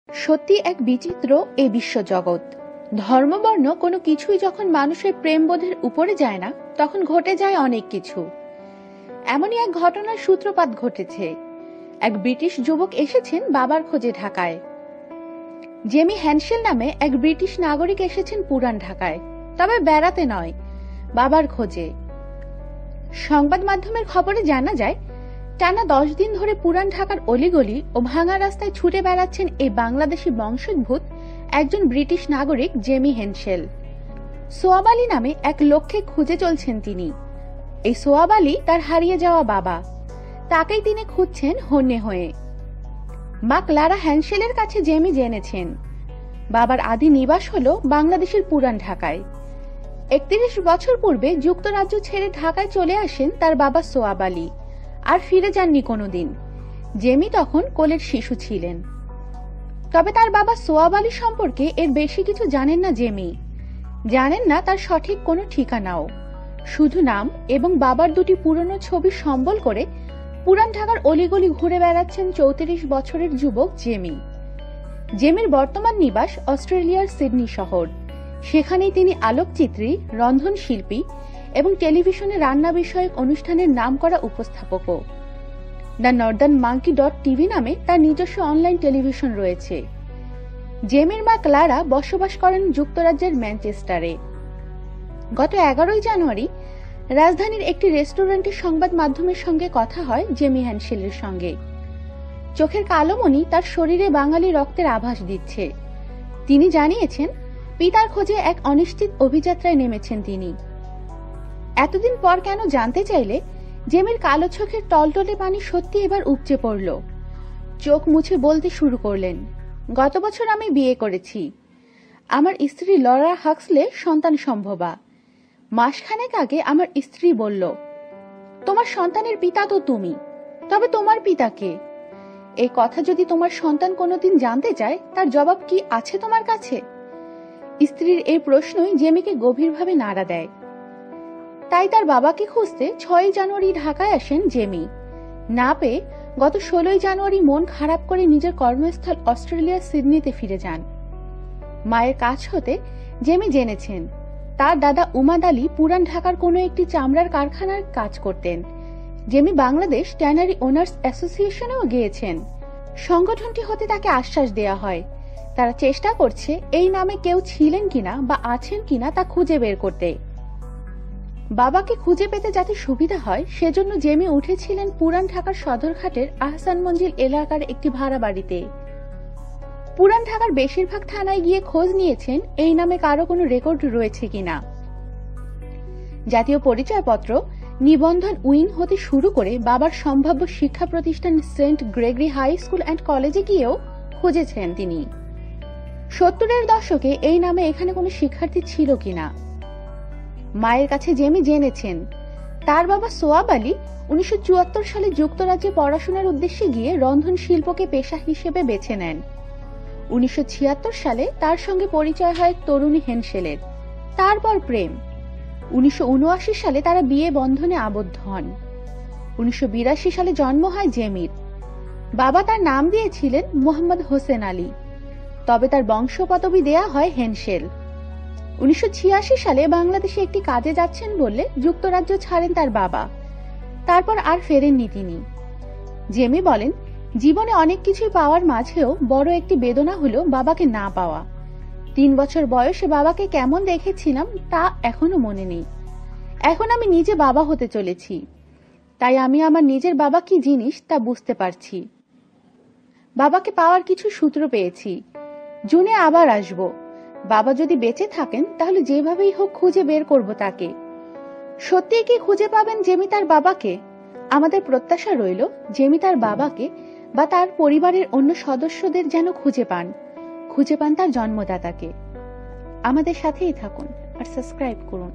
সত্যি এক বিচিত্র এই বিশ্বজগৎ। ধর্মবর্ণ কোনো কিছুই যখন মানুষের প্রেমবোধের উপরে যায় না, তখন ঘটে যায় অনেক কিছু। এমনই এক ঘটনার সূত্রপাত ঘটেছে। এক ব্রিটিশ যুবক এসেছেন বাবার খোঁজে ঢাকায়। জেমি হ্যানসেল নামে এক ব্রিটিশ নাগরিক এসেছেন পুরান ঢাকায়, তবে বেড়াতে নয়, বাবার খোঁজে। সংবাদ মাধ্যমের খবরে জানা যায়, টানা 10 দিন ধরে পুরান ঢাকার অলিগলি ও ভাঙা রাস্তায় ছুটে বেড়াচ্ছেন এই বাংলাদেশি বংশোদ্ভূত একজন ব্রিটিশ নাগরিক জেমি হ্যানসেল। সোয়াব আলী নামে এক লোককে খুঁজে চলছেন তিনি। এই সোয়াব আলী তার হারিয়ে যাওয়া বাবা, তাকেই তিনি খুঁজছেন হন্যে হয়ে। মা ক্লারা হ্যানসেলের কাছে জেমি জেনেছেন বাবার আদি নিবাস হলো বাংলাদেশের পুরান ঢাকায়। 31 বছর পূর্বে যুক্তরাজ্য ছেড়ে ঢাকায় চলে আসেন তার বাবা সোয়াব আলী, আর ফিরে যাননি কোনোদিন। জেমি তখন কোলের শিশু ছিলেন। তবে তার বাবা সোয়াব আলী সম্পর্কে এর বেশি কিছু জানেন না জেমি। জানেন না তার সঠিক কোনো ঠিকানাও, শুধু নাম এবং বাবার দুটি পুরনো ছবি সম্বল করে পুরান ঢাকার অলিগলি ঘুরে বেড়াচ্ছেন 34 বছরের যুবক জেমি। জেমির বর্তমান নিবাস অস্ট্রেলিয়ার সিডনি শহর। সেখানেই তিনি আলোকচিত্রী, রন্ধনশিল্পী এবং টেলিভিশনে রান্না বিষয়ক অনুষ্ঠানের নামকরা উপস্থাপকও। দ্য নর্দার্ন মাঙ্কি .tv নামে তার নিজস্ব অনলাইন টেলিভিশন রয়েছে। জেমির মা ক্লারা বসবাস করেন যুক্তরাজ্যের ম্যানচেস্টারে। গত 11 জানুয়ারি রাজধানীর একটি রেস্টুরেন্টের সংবাদ মাধ্যমের সঙ্গে কথা হয় জেমি হ্যানসেলের সঙ্গে। চোখের কালো মণি তার শরীরে বাঙালি রক্তের আভাস দিচ্ছে। তিনি জানিয়েছেন পিতার খোঁজে এক অনিশ্চিত অভিযাত্রায় নেমেছেন তিনি। এতদিন পর কেন জানতে চাইলে জেমির কালো চোখের টলটলে পানি সত্যি এবার উপচে পড়ল। চোখ মুছে বলতে শুরু করলেন, গত বছর আমি বিয়ে করেছি। আমার স্ত্রী লরা হাক্সলে সন্তান সম্ভবা। মাসখানেক আগে আমার স্ত্রী বলল, তোমার সন্তানের পিতা তো তুমি, তবে তোমার পিতা কে? এই কথা যদি তোমার সন্তান কোনোদিন জানতে চায়, তার জবাব কি আছে তোমার কাছে? স্ত্রীর এই প্রশ্নই জেমিকে গভীরভাবে নাড়া দেয়। তাই তার বাবাকে খুঁজতে 6 জানুয়ারি ঢাকায় আসেন জেমি। না পেয়ে গত 16 জানুয়ারি মন খারাপ করে নিজের কর্মস্থল অস্ট্রেলিয়ার সিডনিতে ফিরে যান। মায়ের কাছ হতে জেমি জেনেছেন তার দাদা উমাদ আলী পুরান ঢাকার কোনো একটি চামড়ার কারখানার কাজ করতেন। জেমি বাংলাদেশ ট্যানারি ওনার্স অ্যাসোসিয়েশনেও গিয়েছেন। সংগঠনটি হতে তাকে আশ্বাস দেয়া হয় তারা চেষ্টা করছে এই নামে কেউ ছিলেন কিনা বা আছেন কিনা তা খুঁজে বের করতে। বাবাকে খুঁজে পেতে যাতে সুবিধা হয় সেজন্য জেমি উঠেছিলেন পুরান ঢাকার সদরঘাটের আহসান মঞ্জিল এলাকার একটি ভাড়া বাড়িতে। পুরান ঢাকার বেশিরভাগ থানায় গিয়ে খোঁজ নিয়েছেন এই নামে কারো কোনো রেকর্ড রয়েছে কিনা। জাতীয় পরিচয়পত্র, নিবন্ধন উইং হতে শুরু করে বাবার সম্ভাব্য শিক্ষা প্রতিষ্ঠান Saint Gregory high school and কলেজে গিয়েও খুঁজেছেন তিনি। 70-এর দশকে এই নামে এখানে কোনো শিক্ষার্থী ছিল কিনা। মায়ের কাছে জেমি জেনেছেন তার বাবা সোয়াব আলী 1974 সালে যুক্তরাজ্যে পড়াশোনার উদ্দেশ্যে গিয়ে রন্ধন শিল্পকে পেশা হিসেবে বেছে নেন। 1976 সালে তার সঙ্গে পরিচয় হয় তরুণী হ্যানসেলের, তারপর প্রেম। 1979 সালে তারা বিয়ে বন্ধনে আবদ্ধ হন। 1982 সালে জন্ম হয় জেমির। বাবা তার নাম দিয়েছিলেন মোহাম্মদ হোসেন আলী, তবে তার বংশ পদবি দেয়া হয় হ্যানসেল। 1986 সালে বাংলাদেশে একটি কাজে যাচ্ছেন বললে যুক্তরাজ্য ছাড়েন তার বাবা, তারপর আর ফেরেননি তিনি। জেমি বলেন, জীবনে অনেক কিছুই পাওয়ার মাঝেও বড় একটি বেদনা হলো বাবাকে না পাওয়া। 3 বছর বয়সে বাবাকে কেমন দেখেছিলাম তা এখনো মনে নেই। এখন আমি নিজে বাবা হতে চলেছি, তাই আমি আমার নিজের বাবা কি জিনিস তা বুঝতে পারছি। বাবাকে পাওয়ার কিছু সূত্র পেয়েছি। জুনে আবার আসব। বাবা যদি বেঁচে থাকেন তাহলে যেভাবেই হোক খুঁজে বের করব তাকে। সত্যিই কি খুঁজে পাবেন জেমি তার বাবাকে? আমাদের প্রত্যাশা রইল জেমি তার বাবাকে বা তার পরিবারের অন্য সদস্যদের যেন খুঁজে পান তার জন্মদাতাকে। আমাদের সাথেই থাকুন আর সাবস্ক্রাইব করুন।